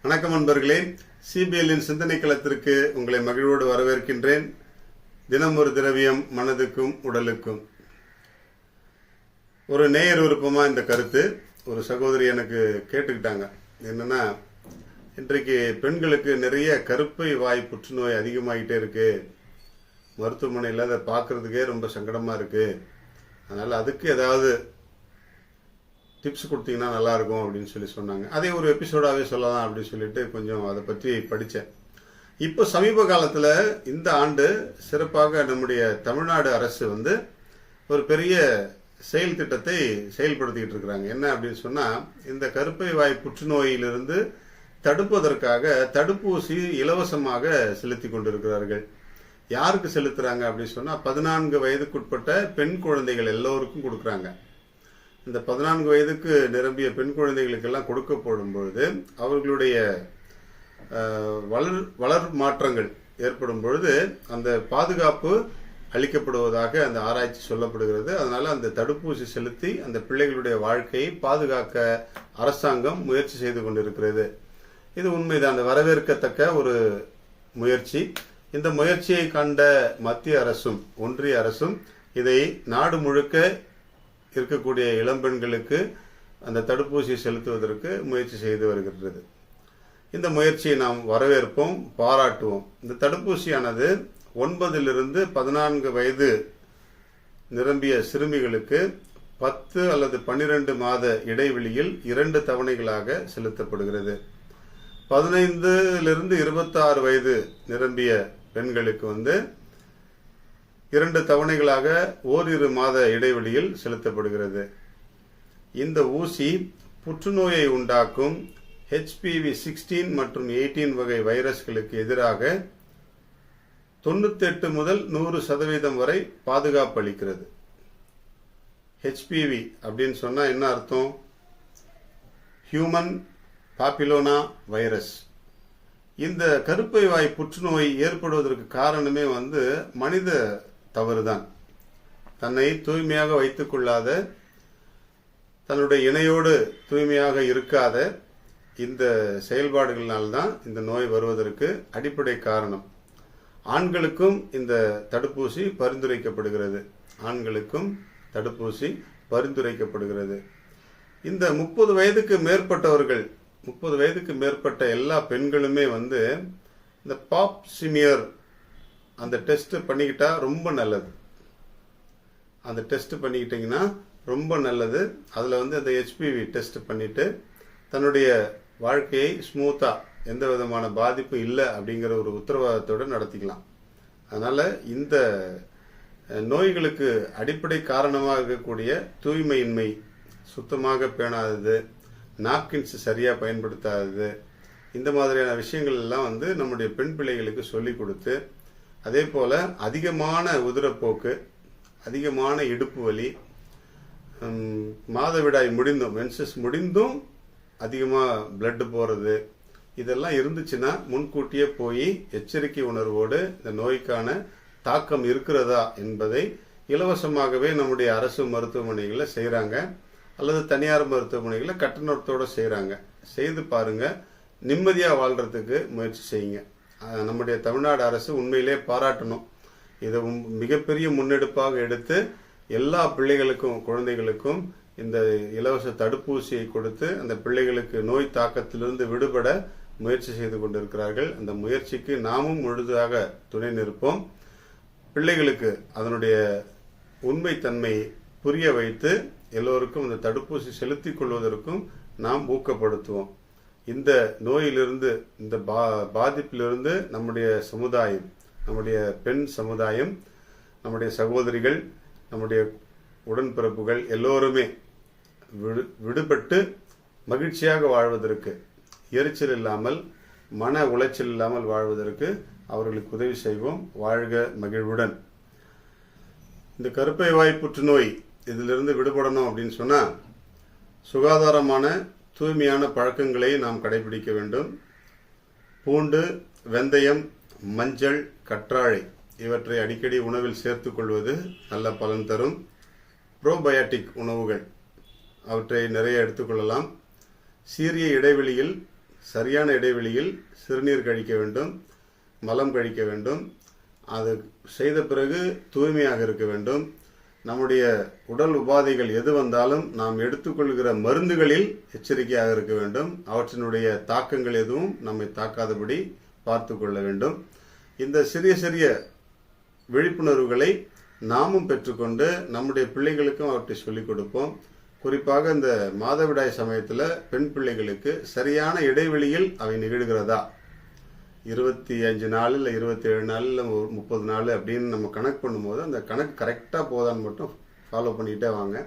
வணக்கம் நண்பர்களே, சிபிஎல்லின் சிந்தனை களத்திற்கு உங்களை மகிழ்வோடு வரவேற்கின்றேன். தினம் ஒரு திரவியம் மனதுக்கும் உடலுக்கும். ஒரு நேயர் விருப்பமா இந்த கருத்து ஒரு சகோதரி எனக்கு கேட்டுக்கிட்டாங்க. என்னன்னா, இன்றைக்கு பெண்களுக்கு நிறைய கருப்பை வாய் புற்றுநோய் அதிகமாகிட்டே இருக்கு, மருத்துவமனையில் அதை பார்க்கறதுக்கே ரொம்ப சங்கடமா இருக்கு, அதனால அதுக்கு ஏதாவது டிப்ஸ் கொடுத்தீங்கன்னா நல்லா இருக்கும் அப்படின்னு சொல்லி சொன்னாங்க. அதே ஒரு எபிசோடாகவே சொல்லலாம் அப்படின்னு சொல்லிட்டு கொஞ்சம் அதை பற்றி படித்தேன். இப்போ சமீப காலத்தில் இந்த ஆண்டு சிறப்பாக நம்முடைய தமிழ்நாடு அரசு ஒரு பெரிய செயல் திட்டத்தை செயல்படுத்திக்கிட்டு இருக்கிறாங்க. என்ன அப்படின்னு சொன்னால், இந்த கருப்பை வாய் புற்றுநோயிலிருந்து தடுப்பதற்காக தடுப்பூசி இலவசமாக செலுத்தி கொண்டிருக்கிறார்கள். யாருக்கு செலுத்துறாங்க அப்படின்னு சொன்னால், 14 வயதுக்குட்பட்ட பெண் குழந்தைகள் எல்லோருக்கும் கொடுக்குறாங்க. இந்த 14 வயதுக்கு நிரம்பிய பெண் குழந்தைகளுக்கெல்லாம் கொடுக்கப்படும் பொழுது அவர்களுடைய வளர் மாற்றங்கள் ஏற்படும் பொழுது அந்த பாதுகாப்பு அளிக்கப்படுவதாக அந்த ஆராய்ச்சி சொல்லப்படுகிறது. அதனால அந்த தடுப்பூசி செலுத்தி அந்த பிள்ளைகளுடைய வாழ்க்கையை பாதுகாக்க அரசாங்கம் முயற்சி செய்து கொண்டிருக்கிறது. இது உண்மைதான், அந்த வரவேற்கத்தக்க ஒரு முயற்சி. இந்த முயற்சியை கண்ட மத்திய அரசும் ஒன்றிய அரசும் இதை நாடு முழுக்க இருக்கக்கூடிய இளம்பெண்களுக்கு அந்த தடுப்பூசி செலுத்துவதற்கு முயற்சி செய்து வருகிறது. இந்த முயற்சியை நாம் வரவேற்போம், பாராட்டுவோம். இந்த தடுப்பூசியானது 9 to 14 வயது நிரம்பிய சிறுமிகளுக்கு 10 அல்லது 12 மாத இடைவெளியில் 2 தவணைகளாக செலுத்தப்படுகிறது. 15 to 26 வயது நிரம்பிய பெண்களுக்கு 2 தவணைகளாக ஓரிரு மாத இடைவெளியில் செலுத்தப்படுகிறது. இந்த ஊசி புற்றுநோயை உண்டாக்கும் HPV 16 மற்றும் 18 வகை வைரஸ்களுக்கு எதிராக 98 முதல் 100% வரை பாதுகாப்பு அளிக்கிறது. HPV அப்படின்னு சொன்னா என்ன அர்த்தம்? Human papilloma virus. இந்த கருப்பை வாய் புற்றுநோய் ஏற்படுவதற்கு காரணமே மனித தவறுதான். தன்னை தூய்மையாக வைத்துக் கொள்ளாத, தன்னுடைய இணையோடு தூய்மையாக இருக்காத இந்த செயல்பாடுகளினால்தான் இந்த நோய் வருவதற்கு அடிப்படை காரணம். ஆண்களுக்கும் இந்த தடுப்பூசி பரிந்துரைக்கப்படுகிறது. ஆண்களுக்கும் தடுப்பூசி பரிந்துரைக்கப்படுகிறது. இந்த 30 வயதுக்கு மேற்பட்டவர்கள், 30 வயதுக்கு மேற்பட்ட எல்லா பெண்களுமே இந்த பாப் சிமியர் அந்த டெஸ்ட் பண்ணிக்கிட்டா ரொம்ப நல்லது. அந்த டெஸ்ட் பண்ணிக்கிட்டீங்கன்னா ரொம்ப நல்லது. அதில் அந்த HPV டெஸ்ட் பண்ணிட்டு தன்னுடைய வாழ்க்கையை ஸ்மூத்தா, எந்த விதமான பாதிப்பு இல்லை அப்படிங்கிற ஒரு உத்தரவாதத்தோடு நடத்திக்கலாம். அதனால இந்த நோய்களுக்கு அடிப்படை காரணமாக இருக்கக்கூடிய தூய்மையின்மை, சுத்தமாக பேணாதது, நாப்கின்ஸ் சரியா பயன்படுத்தாதது, இந்த மாதிரியான விஷயங்கள் எல்லாம் நம்முடைய பெண் பிள்ளைகளுக்கு சொல்லி கொடுத்து, அதே போல அதிகமான உதிரப்போக்கு, அதிகமான இடுப்பு வலி, மாதவிடாய் முடிந்தும் மென்சஸ் முடிந்தும் அதிகமாக பிளட் போகிறது, இதெல்லாம் இருந்துச்சுன்னா முன்கூட்டியே போய் எச்சரிக்கை உணர்வோடு இந்த நோய்க்கான தாக்கம் இருக்கிறதா என்பதை இலவசமாகவே நம்முடைய அரசு மருத்துவமனைகளில் செய்கிறாங்க, அல்லது தனியார் மருத்துவமனைகளில் கட்டணத்தோடு செய்கிறாங்க. செய்து பாருங்க, நிம்மதியாக வாழ்றதுக்கு முயற்சி செய்யுங்க. நம்முடைய தமிழ்நாடு அரசு உண்மையிலே பாராட்டணும். இதை மிகப்பெரிய முன்னெடுப்பாக எடுத்து எல்லா பிள்ளைகளுக்கும், குழந்தைகளுக்கும் இந்த இலவச தடுப்பூசியை கொடுத்து அந்த பிள்ளைகளுக்கு நோய் தாக்கத்திலிருந்து விடுபட முயற்சி செய்து கொண்டிருக்கிறார்கள். அந்த முயற்சிக்கு நாமும் முழுதாக துணை நிற்போம். பிள்ளைகளுக்கு அதனுடைய உண்மைத்தன்மை புரிய வைத்து எல்லோருக்கும் இந்த தடுப்பூசி செலுத்திக் கொள்வதற்கும் நாம் ஊக்கப்படுத்துவோம். இந்த நோயிலிருந்து, இந்த பாதிப்பிலிருந்து நம்முடைய சமுதாயம், நம்முடைய பெண் சமுதாயம், நம்முடைய சகோதரிகள், நம்முடைய உடன்பிறப்புகள் எல்லோருமே விடுபட்டு மகிழ்ச்சியாக வாழ்வதற்கு, எரிச்சல் இல்லாமல், மன உளைச்சல் இல்லாமல் வாழ்வதற்கு அவர்களுக்கு உதவி செய்வோம். வாழ்க மகிழ்வுடன். இந்த கருப்பை வாய் புற்றுநோய் இதிலிருந்து விடுபடணும் அப்படின்னு சொன்னா, சுகாதாரமான தூய்மையான பழக்கங்களை நாம் கடைபிடிக்க வேண்டும். பூண்டு, வெந்தயம், மஞ்சள், கற்றாழை இவற்றை அடிக்கடி உணவில் சேர்த்துக் கொள்வது நல்ல பலன் தரும். ப்ரோபயாட்டிக் உணவுகள் அவற்றை நிறைய எடுத்துக்கொள்ளலாம். சீரிய இடைவெளியில் சரியான இடைவெளியில் சிறுநீர் கழிக்க வேண்டும், மலம் கழிக்க வேண்டும். அது செய்த பிறகு தூய்மையாக இருக்க வேண்டும். நம்முடைய உடல் உபாதைகள் எது வந்தாலும் நாம் எடுத்துக்கொள்கிற மருந்துகளில் எச்சரிக்கையாக இருக்க வேண்டும். அவற்றினுடைய தாக்கங்கள் எதுவும் நம்மை தாக்காதபடி பார்த்து கொள்ள வேண்டும். இந்த சிறிய சிறிய விழிப்புணர்வுகளை நாமும் பெற்றுக்கொண்டு நம்முடைய பிள்ளைகளுக்கும் அவற்றை சொல்லிக் கொடுப்போம். குறிப்பாக இந்த மாதவிடாய் சமயத்தில் பெண் பிள்ளைகளுக்கு சரியான இடைவெளியில் அவை நிகழ்கிறதா, 25 நாள் இல்லை 27 நாள் இல்லை 30 நாள் அப்படின்னு நம்ம கணக்கு பண்ணும்போது அந்த கணக்கு கரெக்டாக போதான்னு மட்டும் ஃபாலோ பண்ணிக்கிட்டே வாங்க.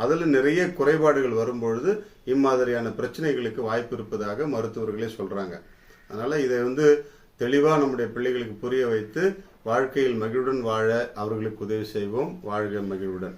அதில் நிறைய குறைபாடுகள் வரும்பொழுது இம்மாதிரியான பிரச்சனைகளுக்கு வாய்ப்பு இருப்பதாக மருத்துவர்களே சொல்கிறாங்க. அதனால் இதை தெளிவாக நம்முடைய பிள்ளைகளுக்கு புரிய வைத்து வாழ்க்கையில் மகிழ்வுடன் வாழ அவர்களுக்கு உதவி செய்வோம். வாழ்க மகிழ்வுடன்.